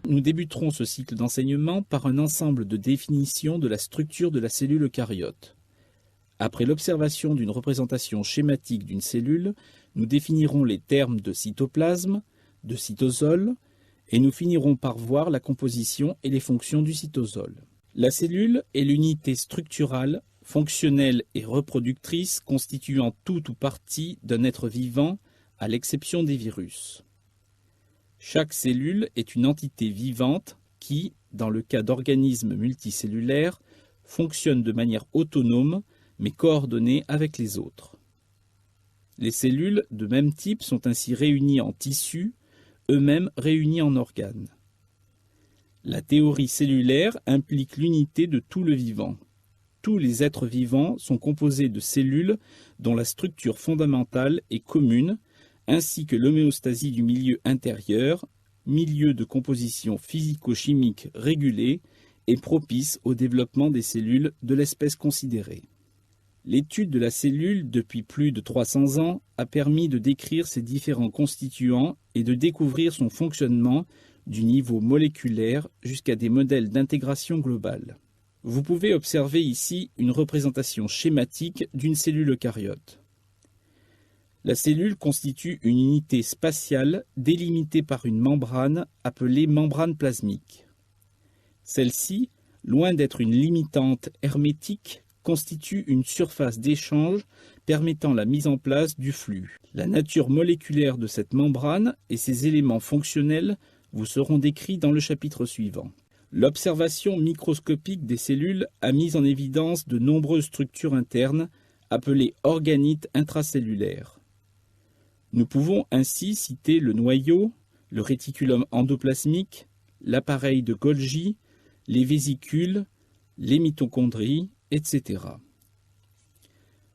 nous débuterons ce cycle d'enseignement par un ensemble de définitions de la structure de la cellule eucaryote. Après l'observation d'une représentation schématique d'une cellule, nous définirons les termes de cytoplasme, de cytosol, et nous finirons par voir la composition et les fonctions du cytosol. La cellule est l'unité structurale, fonctionnelle et reproductrice constituant tout ou partie d'un être vivant, à l'exception des virus. Chaque cellule est une entité vivante qui, dans le cas d'organismes multicellulaires, fonctionne de manière autonome mais coordonnée avec les autres. Les cellules de même type sont ainsi réunies en tissus, eux-mêmes réunis en organes. La théorie cellulaire implique l'unité de tout le vivant. Tous les êtres vivants sont composés de cellules dont la structure fondamentale est commune, ainsi que l'homéostasie du milieu intérieur, milieu de composition physico-chimique régulé et propice au développement des cellules de l'espèce considérée. L'étude de la cellule depuis plus de 300 ans a permis de décrire ses différents constituants et de découvrir son fonctionnement du niveau moléculaire jusqu'à des modèles d'intégration globale. Vous pouvez observer ici une représentation schématique d'une cellule eucaryote. La cellule constitue une unité spatiale délimitée par une membrane appelée membrane plasmique. Celle-ci, loin d'être une limitante hermétique, constitue une surface d'échange permettant la mise en place du flux. La nature moléculaire de cette membrane et ses éléments fonctionnels vous seront décrits dans le chapitre suivant. L'observation microscopique des cellules a mis en évidence de nombreuses structures internes appelées organites intracellulaires. Nous pouvons ainsi citer le noyau, le réticulum endoplasmique, l'appareil de Golgi, les vésicules, les mitochondries, etc.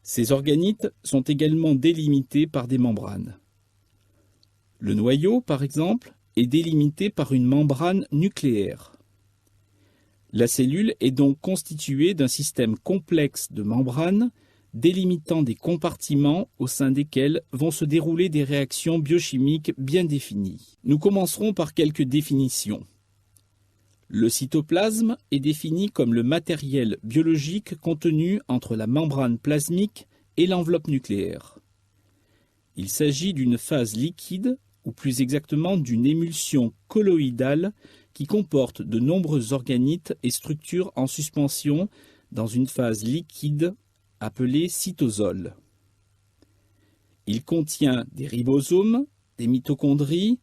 Ces organites sont également délimités par des membranes. Le noyau, par exemple, est délimité par une membrane nucléaire. La cellule est donc constituée d'un système complexe de membranes délimitant des compartiments au sein desquels vont se dérouler des réactions biochimiques bien définies. Nous commencerons par quelques définitions. Le cytoplasme est défini comme le matériel biologique contenu entre la membrane plasmique et l'enveloppe nucléaire. Il s'agit d'une phase liquide, ou plus exactement d'une émulsion colloïdale qui comporte de nombreux organites et structures en suspension dans une phase liquide appelée cytosol. Il contient des ribosomes, des mitochondries,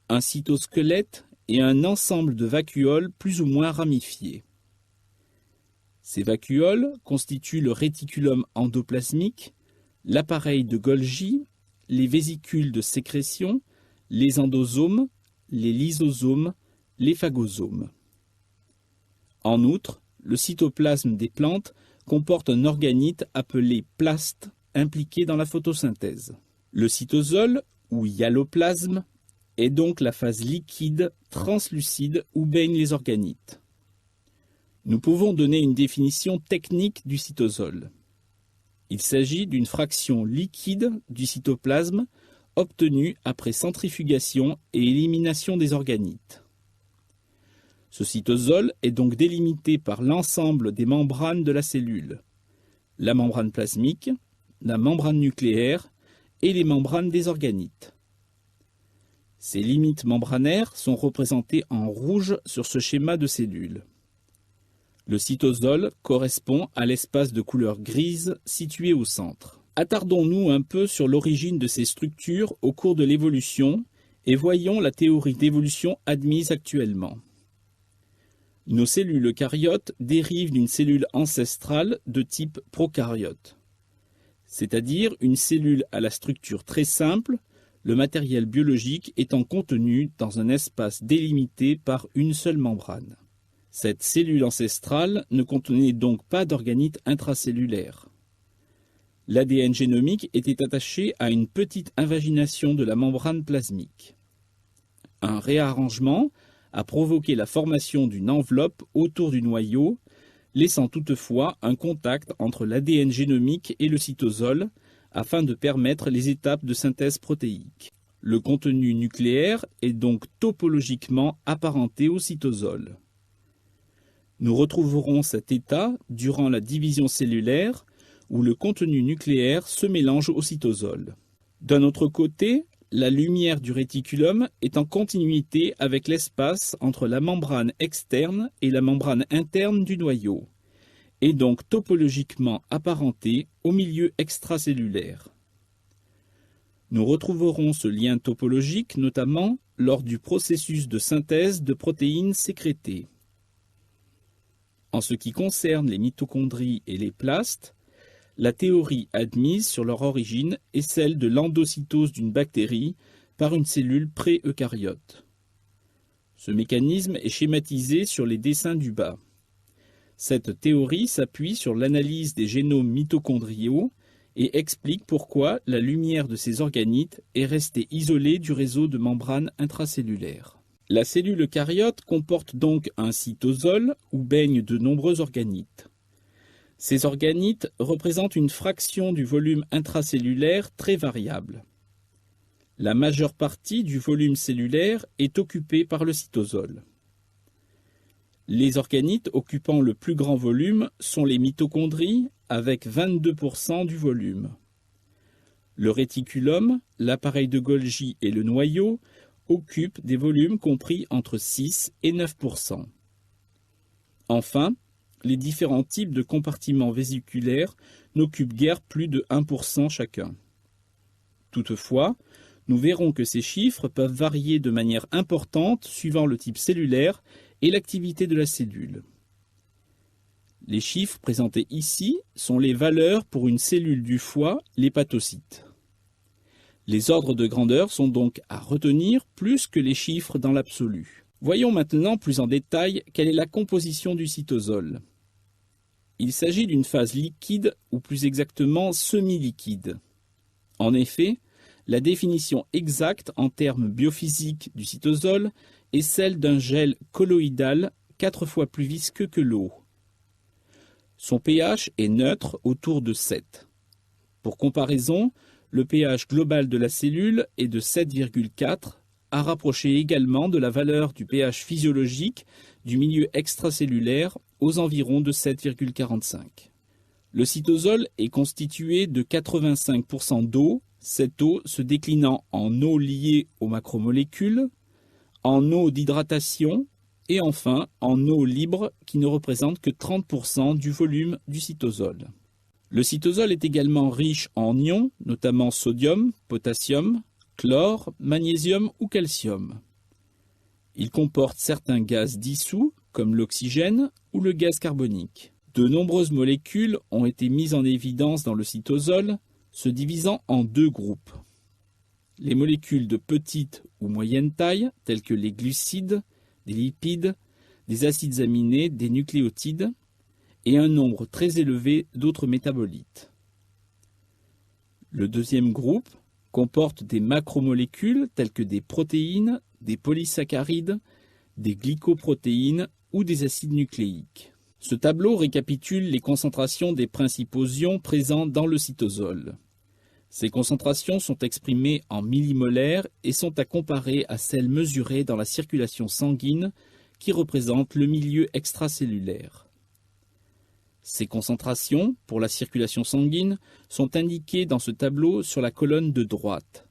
un cytosquelette et un ensemble de vacuoles plus ou moins ramifiés. Ces vacuoles constituent le réticulum endoplasmique, l'appareil de Golgi, les vésicules de sécrétion, les endosomes, les lysosomes, les phagosomes. En outre, le cytoplasme des plantes comporte un organite appelé plaste impliqué dans la photosynthèse. Le cytosol, ou hyaloplasme, est donc la phase liquide, translucide où baignent les organites. Nous pouvons donner une définition technique du cytosol. Il s'agit d'une fraction liquide du cytoplasme obtenue après centrifugation et élimination des organites. Ce cytosol est donc délimité par l'ensemble des membranes de la cellule, la membrane plasmique, la membrane nucléaire et les membranes des organites. Ces limites membranaires sont représentées en rouge sur ce schéma de cellules. Le cytosol correspond à l'espace de couleur grise situé au centre. Attardons-nous un peu sur l'origine de ces structures au cours de l'évolution et voyons la théorie d'évolution admise actuellement. Nos cellules eucaryotes dérivent d'une cellule ancestrale de type prokaryote, c'est-à-dire une cellule à la structure très simple, le matériel biologique étant contenu dans un espace délimité par une seule membrane. Cette cellule ancestrale ne contenait donc pas d'organites intracellulaires. L'ADN génomique était attaché à une petite invagination de la membrane plasmique. Un réarrangement a provoqué la formation d'une enveloppe autour du noyau, laissant toutefois un contact entre l'ADN génomique et le cytosol, afin de permettre les étapes de synthèse protéique. Le contenu nucléaire est donc topologiquement apparenté au cytosol. Nous retrouverons cet état durant la division cellulaire où le contenu nucléaire se mélange au cytosol. D'un autre côté, la lumière du réticulum est en continuité avec l'espace entre la membrane externe et la membrane interne du noyau, et donc topologiquement apparentée au milieu extracellulaire. Nous retrouverons ce lien topologique notamment lors du processus de synthèse de protéines sécrétées. En ce qui concerne les mitochondries et les plastes, la théorie admise sur leur origine est celle de l'endocytose d'une bactérie par une cellule pré-eucaryote. Ce mécanisme est schématisé sur les dessins du bas. Cette théorie s'appuie sur l'analyse des génomes mitochondriaux et explique pourquoi la lumière de ces organites est restée isolée du réseau de membranes intracellulaires. La cellule eucaryote comporte donc un cytosol où baignent de nombreux organites. Ces organites représentent une fraction du volume intracellulaire très variable. La majeure partie du volume cellulaire est occupée par le cytosol. Les organites occupant le plus grand volume sont les mitochondries avec 22% du volume. Le réticulum, l'appareil de Golgi et le noyau occupent des volumes compris entre 6 et 9%. Enfin, les différents types de compartiments vésiculaires n'occupent guère plus de 1% chacun. Toutefois, nous verrons que ces chiffres peuvent varier de manière importante suivant le type cellulaire et l'activité de la cellule. Les chiffres présentés ici sont les valeurs pour une cellule du foie, l'hépatocyte. Les ordres de grandeur sont donc à retenir plus que les chiffres dans l'absolu. Voyons maintenant plus en détail quelle est la composition du cytosol. Il s'agit d'une phase liquide ou plus exactement semi-liquide. En effet, la définition exacte en termes biophysiques du cytosol est celle d'un gel colloïdal 4 fois plus visqueux que l'eau. Son pH est neutre autour de 7. Pour comparaison, le pH global de la cellule est de 7,4, à rapprocher également de la valeur du pH physiologique du milieu extracellulaire aux environs de 7,45. Le cytosol est constitué de 85% d'eau, cette eau se déclinant en eau liée aux macromolécules, en eau d'hydratation et enfin en eau libre qui ne représente que 30% du volume du cytosol. Le cytosol est également riche en ions, notamment sodium, potassium, chlore, magnésium ou calcium. Il comporte certains gaz dissous, comme l'oxygène ou le gaz carbonique. De nombreuses molécules ont été mises en évidence dans le cytosol, se divisant en deux groupes. Les molécules de petite ou moyenne taille, telles que les glucides, des lipides, des acides aminés, des nucléotides, et un nombre très élevé d'autres métabolites. Le deuxième groupe comporte des macromolécules telles que des protéines, des polysaccharides, des glycoprotéines ou des acides nucléiques. Ce tableau récapitule les concentrations des principaux ions présents dans le cytosol. Ces concentrations sont exprimées en millimolaires et sont à comparer à celles mesurées dans la circulation sanguine qui représente le milieu extracellulaire. Ces concentrations, pour la circulation sanguine, sont indiquées dans ce tableau sur la colonne de droite.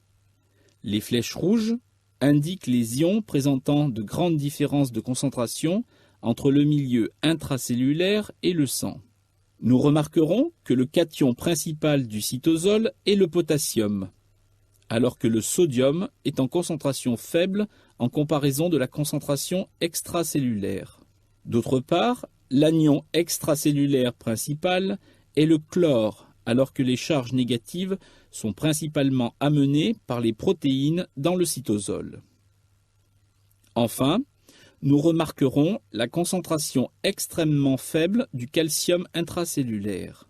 Les flèches rouges indiquent les ions présentant de grandes différences de concentration entre le milieu intracellulaire et le sang. Nous remarquerons que le cation principal du cytosol est le potassium, alors que le sodium est en concentration faible en comparaison de la concentration extracellulaire. D'autre part, l'anion extracellulaire principal est le chlore, alors que les charges négatives sont principalement amenées par les protéines dans le cytosol. Enfin, nous remarquerons la concentration extrêmement faible du calcium intracellulaire.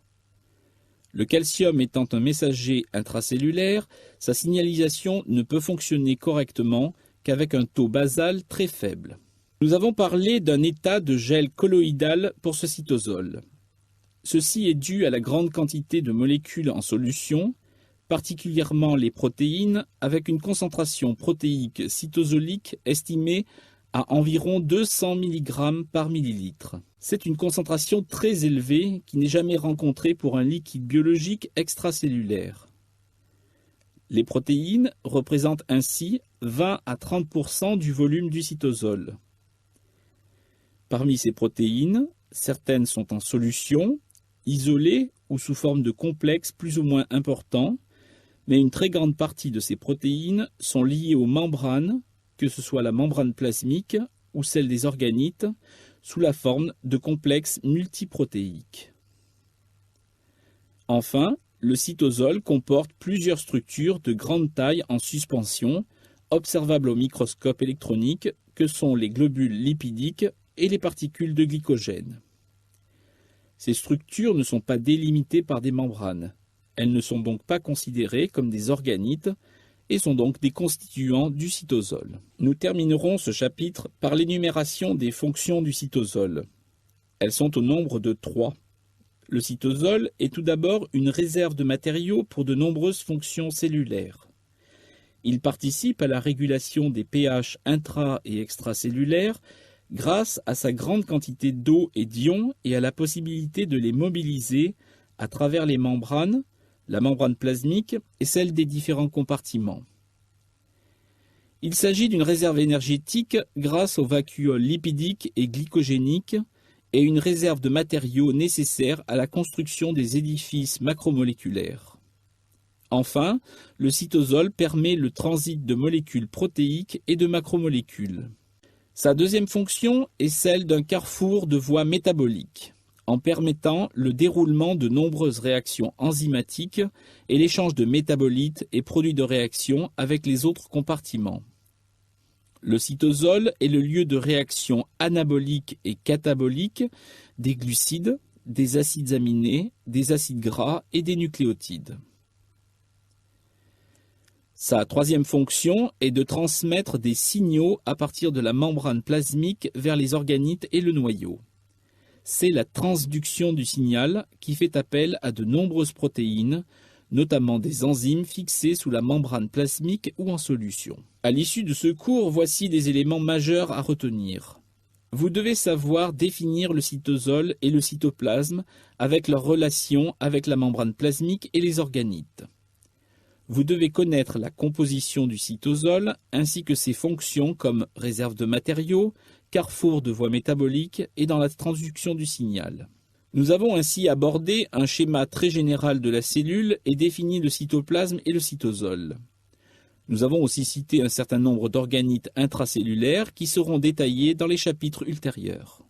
Le calcium étant un messager intracellulaire, sa signalisation ne peut fonctionner correctement qu'avec un taux basal très faible. Nous avons parlé d'un état de gel colloïdal pour ce cytosol. Ceci est dû à la grande quantité de molécules en solution, particulièrement les protéines, avec une concentration protéique cytosolique estimée à environ 200 mg par millilitre. C'est une concentration très élevée qui n'est jamais rencontrée pour un liquide biologique extracellulaire. Les protéines représentent ainsi 20 à 30% du volume du cytosol. Parmi ces protéines, certaines sont en solution, isolées ou sous forme de complexes plus ou moins importants, mais une très grande partie de ces protéines sont liées aux membranes, que ce soit la membrane plasmique ou celle des organites, sous la forme de complexes multiprotéiques. Enfin, le cytosol comporte plusieurs structures de grande taille en suspension, observables au microscope électronique, que sont les globules lipidiques et les particules de glycogène. Ces structures ne sont pas délimitées par des membranes. Elles ne sont donc pas considérées comme des organites et sont donc des constituants du cytosol. Nous terminerons ce chapitre par l'énumération des fonctions du cytosol. Elles sont au nombre de 3. Le cytosol est tout d'abord une réserve de matériaux pour de nombreuses fonctions cellulaires. Il participe à la régulation des pH intra- et extracellulaires grâce à sa grande quantité d'eau et d'ions et à la possibilité de les mobiliser à travers les membranes, la membrane plasmique et celle des différents compartiments. Il s'agit d'une réserve énergétique grâce aux vacuoles lipidiques et glycogéniques et une réserve de matériaux nécessaires à la construction des édifices macromoléculaires. Enfin, le cytosol permet le transit de molécules protéiques et de macromolécules. Sa deuxième fonction est celle d'un carrefour de voies métaboliques, en permettant le déroulement de nombreuses réactions enzymatiques et l'échange de métabolites et produits de réaction avec les autres compartiments. Le cytosol est le lieu de réactions anaboliques et cataboliques des glucides, des acides aminés, des acides gras et des nucléotides. Sa troisième fonction est de transmettre des signaux à partir de la membrane plasmique vers les organites et le noyau. C'est la transduction du signal qui fait appel à de nombreuses protéines, notamment des enzymes fixées sous la membrane plasmique ou en solution. À l'issue de ce cours, voici des éléments majeurs à retenir. Vous devez savoir définir le cytosol et le cytoplasme avec leur relation avec la membrane plasmique et les organites. Vous devez connaître la composition du cytosol ainsi que ses fonctions comme réserve de matériaux, carrefour de voies métaboliques et dans la transduction du signal. Nous avons ainsi abordé un schéma très général de la cellule et défini le cytoplasme et le cytosol. Nous avons aussi cité un certain nombre d'organites intracellulaires qui seront détaillés dans les chapitres ultérieurs.